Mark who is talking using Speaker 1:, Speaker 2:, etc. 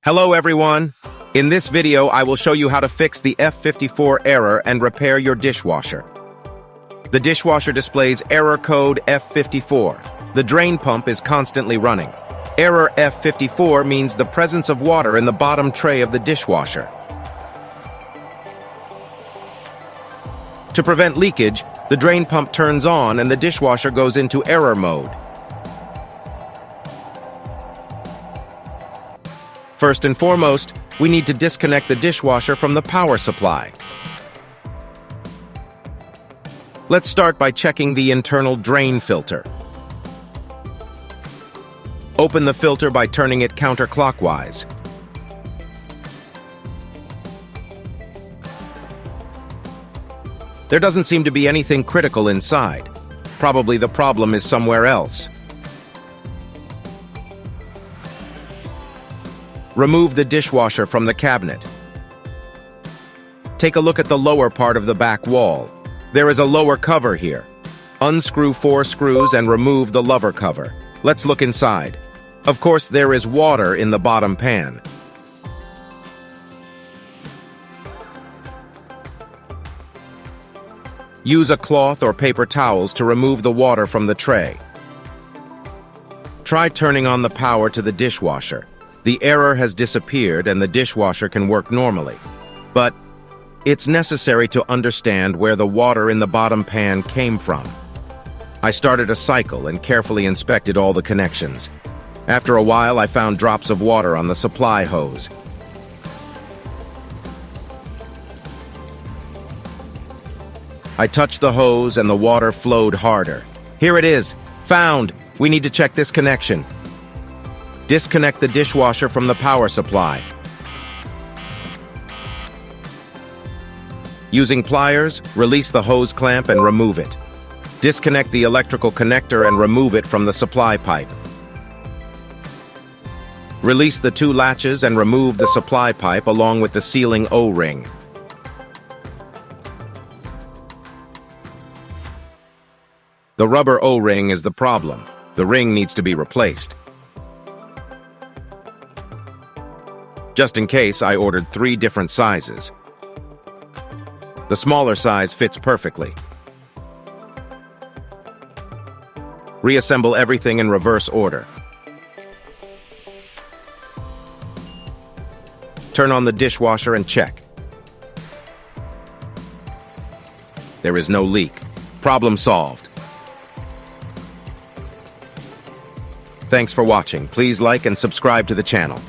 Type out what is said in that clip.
Speaker 1: Hello everyone! In this video, I will show you how to fix the F54 error and repair your dishwasher. The dishwasher displays error code F54. The drain pump is constantly running. Error F54 means the presence of water in the bottom tray of the dishwasher. To prevent leakage, the drain pump turns on and the dishwasher goes into error mode. First and foremost, we need to disconnect the dishwasher from the power supply. Let's start by checking the internal drain filter. Open the filter by turning it counterclockwise. There doesn't seem to be anything critical inside. Probably the problem is somewhere else. Remove the dishwasher from the cabinet. Take a look at the lower part of the back wall. There is a lower cover here. Unscrew 4 screws and remove the lower cover. Let's look inside. Of course, there is water in the bottom pan. Use a cloth or paper towels to remove the water from the tray. Try turning on the power to the dishwasher. The error has disappeared and the dishwasher can work normally. But it's necessary to understand where the water in the bottom pan came from. I started a cycle and carefully inspected all the connections. After a while, I found drops of water on the supply hose. I touched the hose and the water flowed harder. Here it is. Found! We need to check this connection. Disconnect the dishwasher from the power supply. Using pliers, release the hose clamp and remove it. Disconnect the electrical connector and remove it from the supply pipe. Release the 2 latches and remove the supply pipe along with the sealing O-ring. The rubber O-ring is the problem. The ring needs to be replaced. Just in case, I ordered 3 different sizes. The smaller size fits perfectly. Reassemble everything in reverse order. Turn on the dishwasher and check. There is no leak. Problem solved. Thanks for watching. Please like and subscribe to the channel.